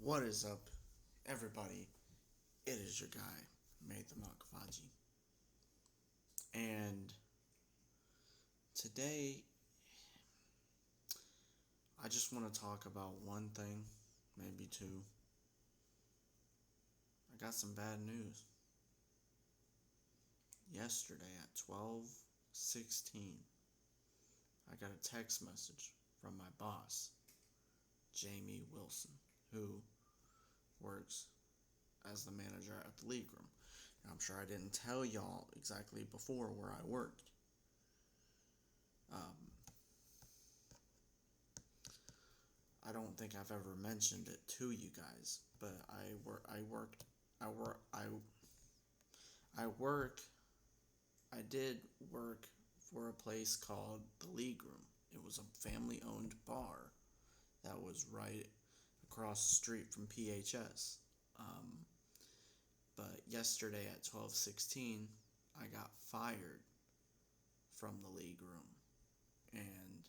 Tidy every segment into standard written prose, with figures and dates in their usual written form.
What is up, everybody? It is your guy, Nathan Makavaji. And today, I just want to talk about one thing, maybe two. I got some bad news. Yesterday at 12:16, I got a text message from my boss, Jamie Wilson, who works as the manager at the league room. Now, I'm sure I didn't tell y'all exactly before where I worked. Um, I don't think I've ever mentioned it to you guys, but I did work for a place called the League Room. It was a family owned bar that was right across the street from PHS. Um, but yesterday at 12:16, I got fired from the League Room. And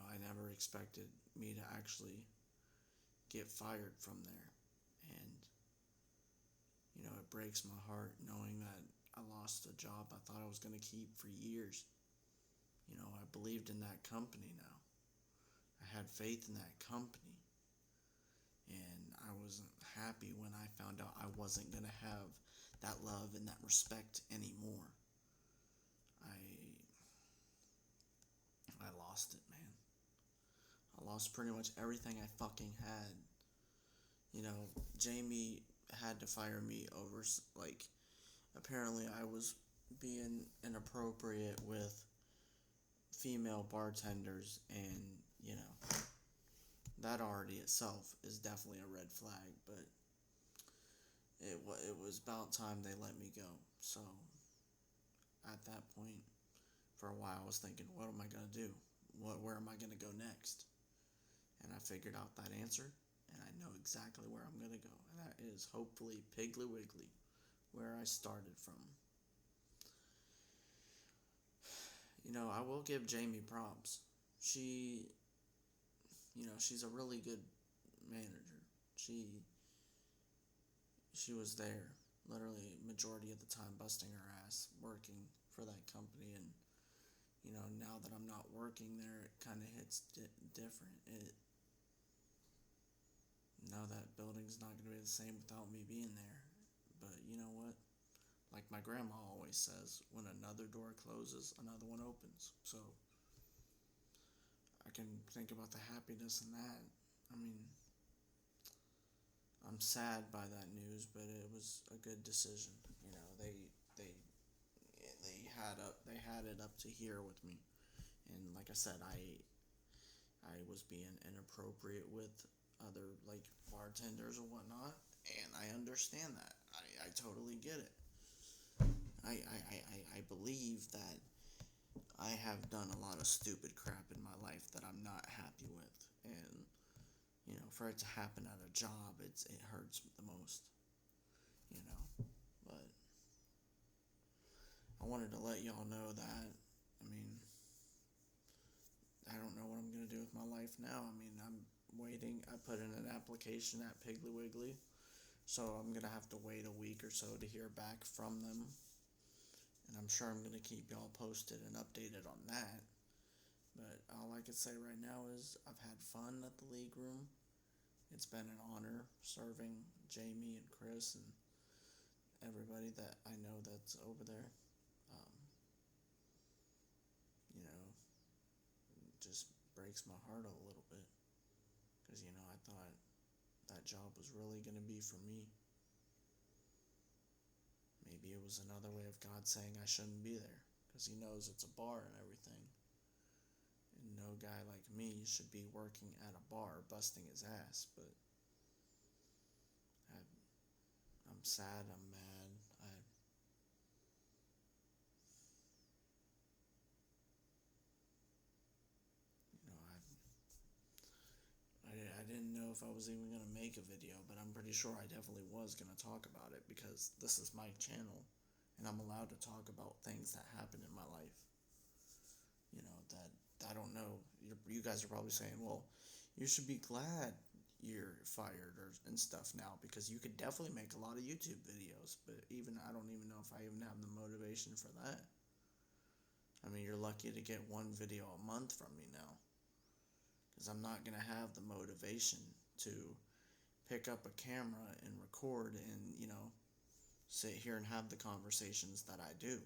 I never expected me to actually get fired from there. And, it breaks my heart knowing that I lost a job I thought I was going to keep for years. I believed in that company now. I had faith in that company. And I wasn't happy when I found out I wasn't going to have that love and that respect anymore. I lost it, man. I lost pretty much everything I fucking had. Jamie had to fire me over, like, apparently I was being inappropriate with female bartenders, and, that already itself is definitely a red flag, but it was about time they let me go. So, at that point, for a while, I was thinking, what am I going to do? Where am I going to go next? And I figured out that answer, and I know exactly where I'm going to go. And that is hopefully Piggly Wiggly, where I started from. I will give Jamie props. She's a really good manager. She was there literally majority of the time, busting her ass working for that company. And now that I'm not working there, it kind of hits different. Now that building's not going to be the same without me being there. But you know what? Like my grandma always says, when another door closes, another one opens. So I can think about the happiness in that. I mean, I'm sad by that news, but it was a good decision. They had it up to here with me, and like I said, I was being inappropriate with other, like, bartenders or whatnot, and I understand that. I totally get it. I believe that I have done a lot of stupid crap in my life that I'm not happy with, and for it to happen at a job, it hurts the most, But I wanted to let y'all know that. I mean, I don't know what I'm gonna do with my life now. I mean, I'm waiting. I put in an application at Piggly Wiggly, so I'm gonna have to wait a week or so to hear back from them. And I'm sure I'm gonna keep y'all posted and updated on that. But all I can say right now is I've had fun at the league room. It's been an honor serving Jamie and Chris and everybody that I know that's over there. Um, it just breaks my heart a little bit because, I thought that job was really going to be for me. Maybe it was another way of God saying I shouldn't be there because He knows it's a bar and everything. And no guy like me should be working at a bar busting his ass, but I'm sad, I'm mad, I didn't know if I was even going to make a video, but I'm pretty sure I definitely was going to talk about it because this is my channel and I'm allowed to talk about things that happened in my life. That I don't know. You guys are probably saying, well, you should be glad. you're fired and stuff now, because you could definitely make a lot of YouTube videos, but even I don't even know if I even have the motivation for that. I mean, you're lucky to get one video a month from me now, because I'm not going to have the motivation to pick up a camera and record and, sit here and have the conversations that I do.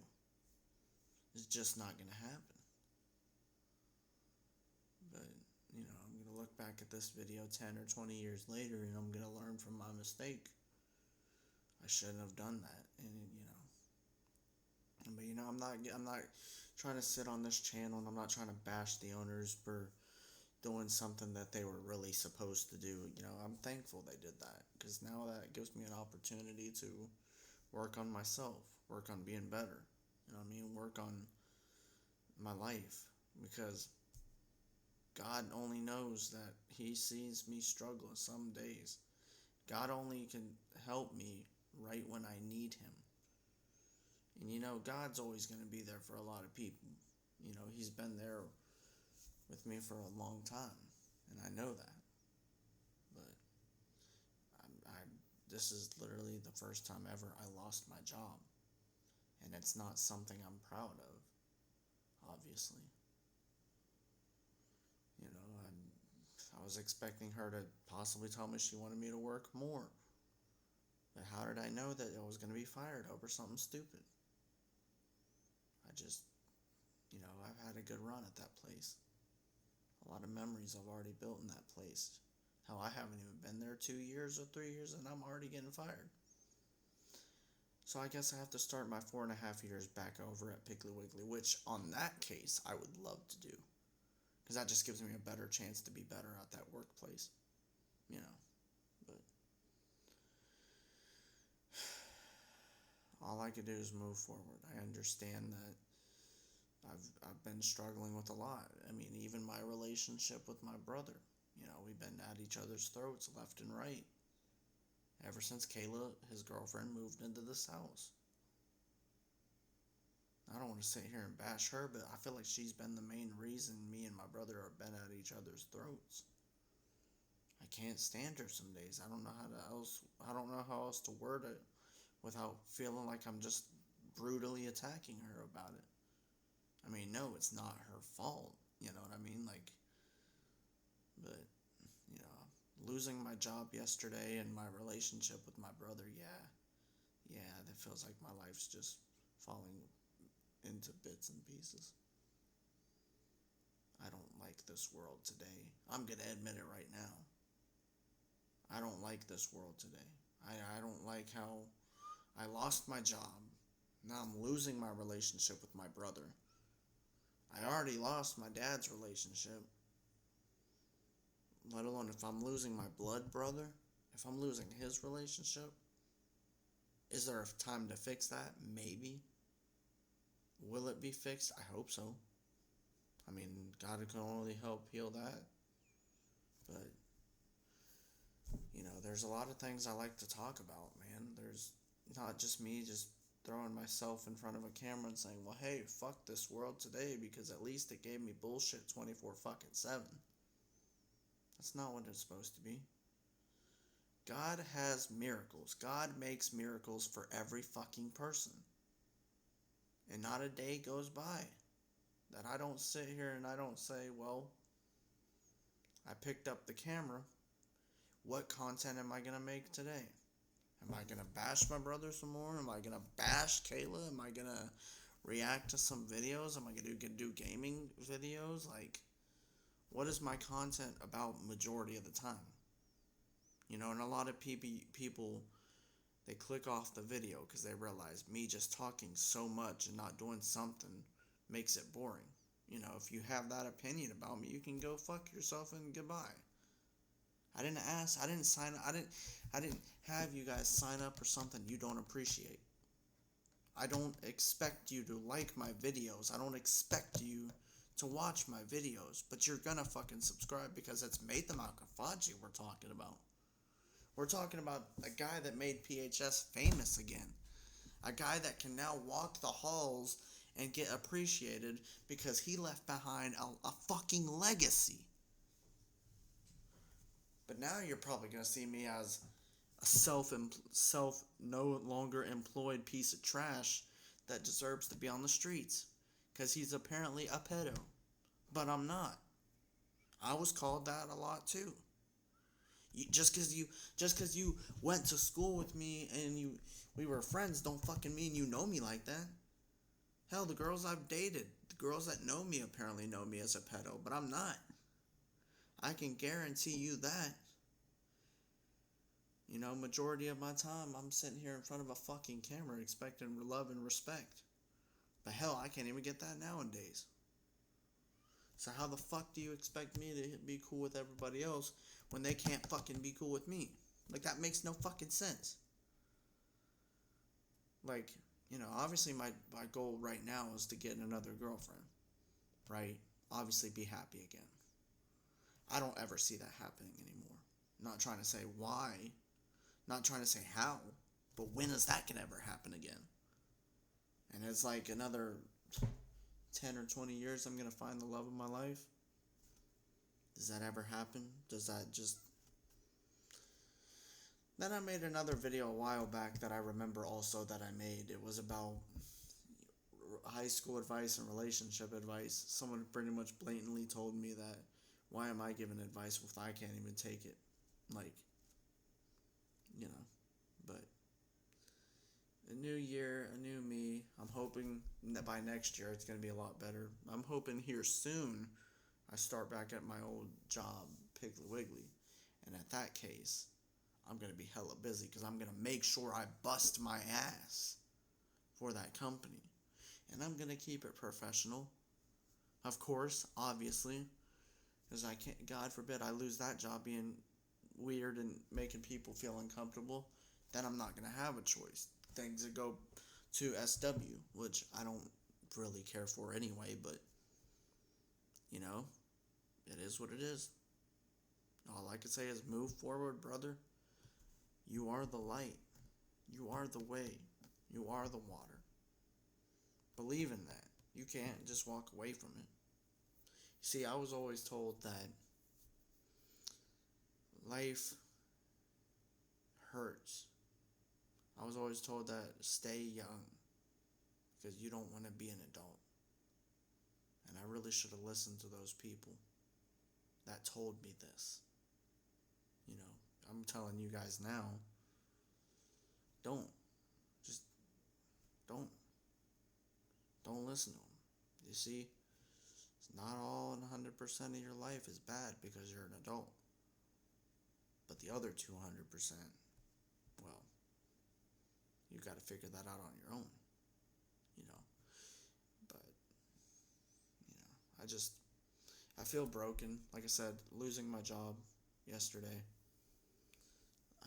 It's just not going to happen. But, I'm going to look back at this video 10 or 20 years later, and I'm going to learn from my mistake. I shouldn't have done that. But, I'm not trying to sit on this channel, and I'm not trying to bash the owners for doing something that they were really supposed to do. I'm thankful they did that, because now that gives me an opportunity to work on myself, work on being better, work on my life, because God only knows that He sees me struggling some days. God only can help me right when I need Him. And God's always going to be there for a lot of people. He's been there with me for a long time, and I know that. But this is literally the first time ever I lost my job, and it's not something I'm proud of, obviously. I was expecting her to possibly tell me she wanted me to work more, but how did I know that I was going to be fired over something stupid? I've had a good run at that place. A lot of memories I've already built in that place. Hell, I haven't even been there 2 years or 3 years, and I'm already getting fired. So I guess I have to start my 4.5 years back over at Piggly Wiggly, which on that case I would love to do, because that just gives me a better chance to be better at that workplace. But all I could do is move forward. I understand that I've been struggling with a lot. I mean, even my relationship with my brother. We've been at each other's throats left and right ever since Kayla, his girlfriend, moved into this house. I don't want to sit here and bash her, but I feel like she's been the main reason me and my brother have been at each other's throats. I can't stand her some days. I don't know how else to word it without feeling like I'm just brutally attacking her about it. I mean, no, it's not her fault. You know what I mean? But, losing my job yesterday and my relationship with my brother, that feels like my life's just falling into bits and pieces. I don't like this world today. I'm going to admit it right now. I don't like this world today. I don't like how I lost my job. Now I'm losing my relationship with my brother. I already lost my dad's relationship. Let alone if I'm losing my blood brother, if I'm losing his relationship. Is there a time to fix that? Maybe. Will it be fixed? I hope so. I mean, God can only help heal that. But, there's a lot of things I like to talk about, man. There's not just me just throwing myself in front of a camera and saying, well, hey, fuck this world today, because at least it gave me bullshit 24/7. That's not what it's supposed to be. God has miracles. God makes miracles for every fucking person. And not a day goes by that I don't sit here and I don't say, well, I picked up the camera. What content am I going to make today? Am I going to bash my brother some more? Am I going to bash Kayla? Am I going to react to some videos? Am I going to do gaming videos? What is my content about majority of the time? And a lot of people, they click off the video because they realize me just talking so much and not doing something makes it boring. If you have that opinion about me, you can go fuck yourself and goodbye. I didn't ask, I didn't sign up, I didn't have you guys sign up for something you don't appreciate. I don't expect you to like my videos. I don't expect you to watch my videos, but you're gonna fucking subscribe because it's Matham Alkafaji we're talking about. We're talking about a guy that made PHS famous again. A guy that can now walk the halls and get appreciated because he left behind a fucking legacy. But now you're probably gonna see me as a self no longer employed piece of trash that deserves to be on the streets, because he's apparently a pedo. But I'm not. I was called that a lot too. Just cause you went to school with me and we were friends, don't fucking mean you know me like that. Hell, the girls I've dated, the girls that know me apparently know me as a pedo, but I'm not. I can guarantee you that. Majority of my time I'm sitting here in front of a fucking camera expecting love and respect. But hell, I can't even get that nowadays. So how the fuck do you expect me to be cool with everybody else when they can't fucking be cool with me? Like, that makes no fucking sense. Like, obviously my goal right now is to get another girlfriend, right? Obviously be happy again. I don't ever see that happening anymore. Not trying to say why, not trying to say how, but when is that gonna ever happen again? And it's like another 10 or 20 years I'm gonna find the love of my life. Does that ever happen? Does that just... Then I made another video a while back that I remember also that I made. It was about high school advice and relationship advice. Someone pretty much blatantly told me that, why am I giving advice if I can't even take it? Like, but a new year, a new me. I'm hoping that by next year it's going to be a lot better. I'm hoping here soon I start back at my old job, Piggly Wiggly. And at that case, I'm going to be hella busy because I'm going to make sure I bust my ass for that company. And I'm going to keep it professional. Of course, obviously, because I can't, God forbid I lose that job being weird and making people feel uncomfortable, then I'm not going to have a choice. Things that go to SW, which I don't really care for anyway, but, it is what it is. All I can say is move forward, brother. You are the light. You are the way. You are the water. Believe in that. You can't just walk away from it. See, I was always told that life hurts. I was always told that stay young because you don't want to be an adult. And I really should have listened to those people that told me this. I'm telling you guys now, don't listen to them. You see, it's not all 100% of your life is bad because you're an adult. But the other 200%, well, you got to figure that out on your own, But, I feel broken. Like I said, losing my job yesterday.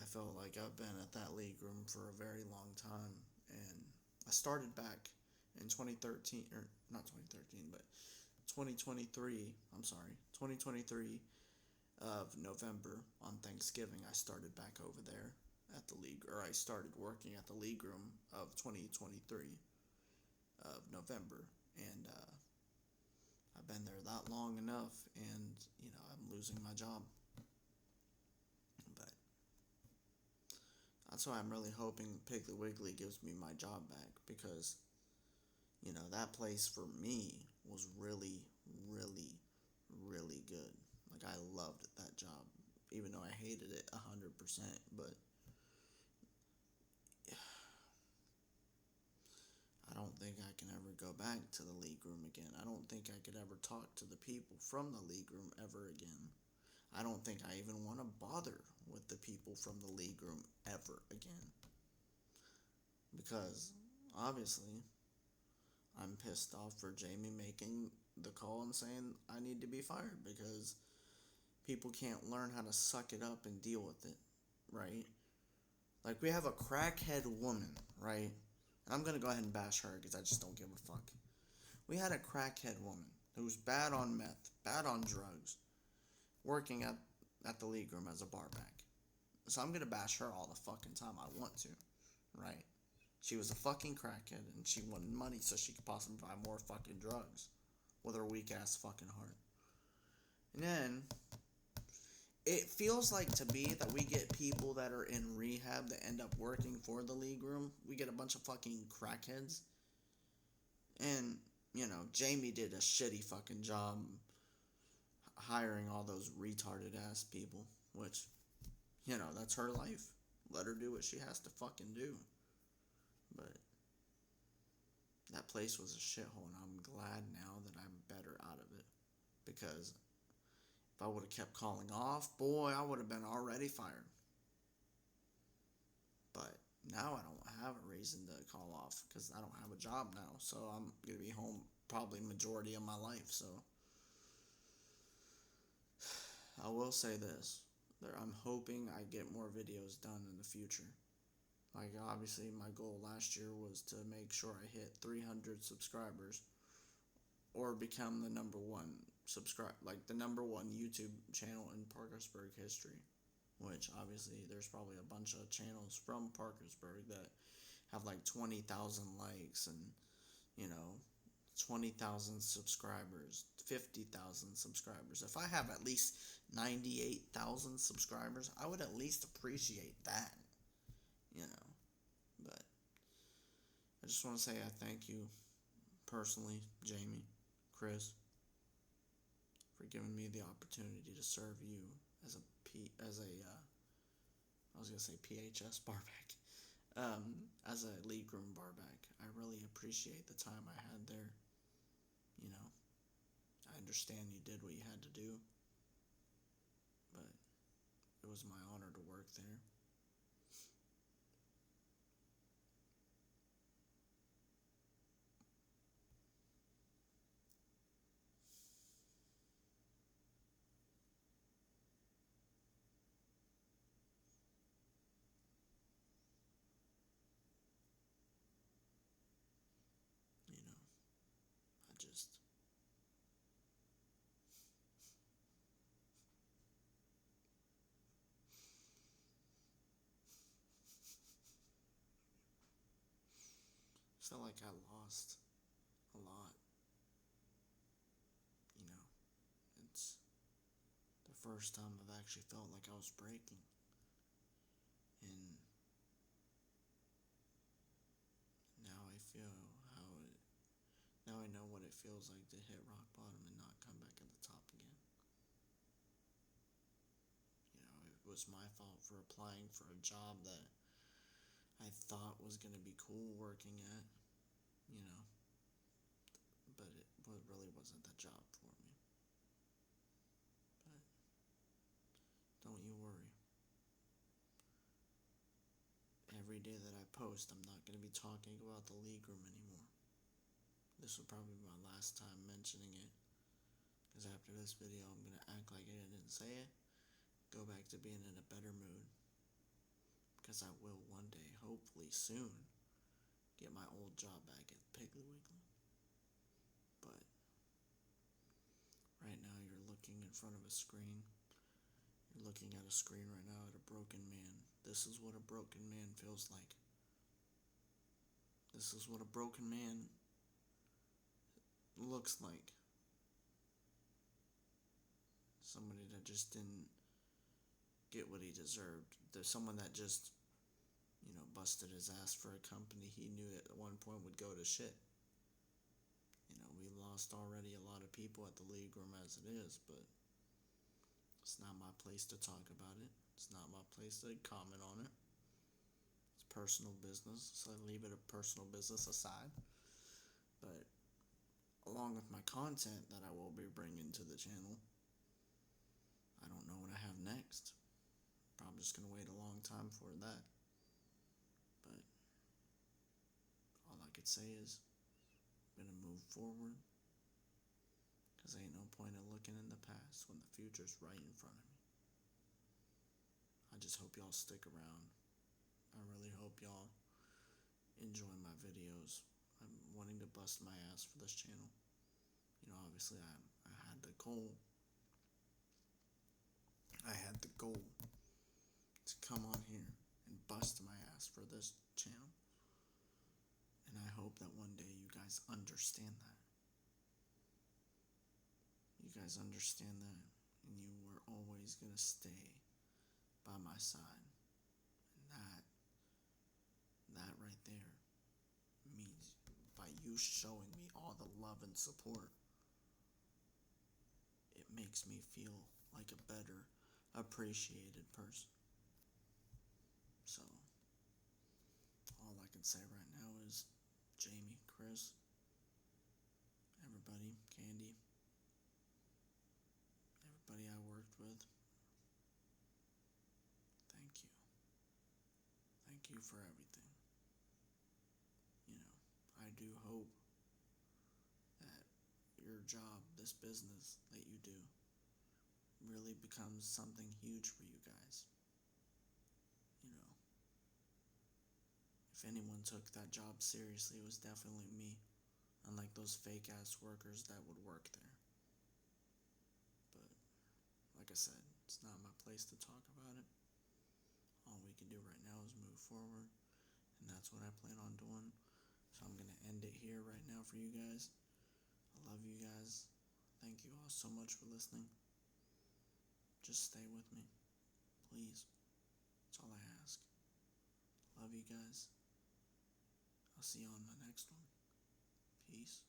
I felt like I've been at that league room for a very long time. And I started back in 2013, or not 2013, but 2023, 2023 of November on Thanksgiving, I started back over there at the league, or I started working at the league room of 2023 of November, and I've been there that long enough, and I'm losing my job. But that's why I'm really hoping Piggly Wiggly gives me my job back, because that place for me was really, really, really good. Like, I loved that job, even though I hated it 100%. But I don't think I can ever go back to the league room again. I don't think I could ever talk to the people from the league room ever again. I don't think I even want to bother with the people from the league room ever again. Because, obviously, I'm pissed off for Jamie making the call and saying I need to be fired because people can't learn how to suck it up and deal with it, right? Like, we have a crackhead woman, right? And I'm going to go ahead and bash her because I just don't give a fuck. We had a crackhead woman who was bad on meth, bad on drugs, working at the league room as a barback. So I'm going to bash her all the fucking time I want to, right? She was a fucking crackhead, and she wanted money so she could possibly buy more fucking drugs with her weak-ass fucking heart. And then, it feels like to me that we get people that are in rehab that end up working for the league room. We get a bunch of fucking crackheads. And, Jamie did a shitty fucking job hiring all those retarded ass people, which, that's her life. Let her do what she has to fucking do. But that place was a shithole, and I'm glad now that I'm better out of it. Because if I would have kept calling off, boy, I would have been already fired. But now I don't have a reason to call off because I don't have a job now. So I'm going to be home probably majority of my life. So I will say this. I'm hoping I get more videos done in the future. Like, obviously, my goal last year was to make sure I hit 300 subscribers or become the number one the number one YouTube channel in Parkersburg history. Which, obviously, there's probably a bunch of channels from Parkersburg that have like 20,000 likes and, 20,000 subscribers, 50,000 subscribers. If I have at least 98,000 subscribers, I would at least appreciate that, But I just want to say I thank you personally, Jamie, Chris, for giving me the opportunity to serve you as I was gonna say PHS barback, as a league room barback. I really appreciate the time I had there. I understand you did what you had to do, but it was my honor to work there. You know, I just felt like I lost a lot. You know, it's the first time I've actually felt like I was breaking. And now I feel how it, now I know what it feels like to hit rock bottom and not come back at the top again. It was my fault for applying for a job that I thought was going to be cool working at, but it really wasn't the job for me. But don't you worry. Every day that I post, I'm not going to be talking about the league room anymore. This will probably be my last time mentioning it. Because after this video, I'm going to act like I didn't say it. Go back to being in a better mood. Because I will one day, hopefully soon, get my old job back at Piggly Wiggly. But right now, you're looking in front of a screen. You're looking at a screen right now at a broken man. This is what a broken man feels like. This is what a broken man looks like. Somebody that just didn't get what he deserved. There's someone that just, busted his ass for a company he knew at one point would go to shit. We lost already a lot of people at the league room as it is, but it's not my place to talk about it. It's not my place to comment on it. It's personal business, so I leave it a personal business aside. But along with my content that I will be bringing to the channel, I don't know what I have next. Probably just going to wait a long time for that. But all I could say is I'm going to move forward. Because ain't no point in looking in the past when the future's right in front of me. I just hope y'all stick around. I really hope y'all enjoy my videos. I'm wanting to bust my ass for this channel. Obviously I had the goal. I had the goal to come on here and bust my ass for this channel. And I hope that one day you guys understand that. You guys understand that, and you were always he's gonna stay by my side. And that right there means by you showing me all the love and support, it makes me feel like a better, appreciated person. So, all I can say right now is Jamie, Chris, everybody, Candy, everybody I worked with, thank you. Thank you for everything. You know, I do hope that your job, this business that you do, really becomes something huge for you guys. You know, if anyone took that job seriously, it was definitely me, unlike those fake ass workers that would work there. But, like I said, it's not my place to talk about it. All we can do right now is move forward, and that's what I plan on doing. So I'm gonna end it here right now for you guys. I love you guys. Thank you all so much for listening. Just stay with me, please. That's all I ask. Love you guys. I'll see you on the next one. Peace.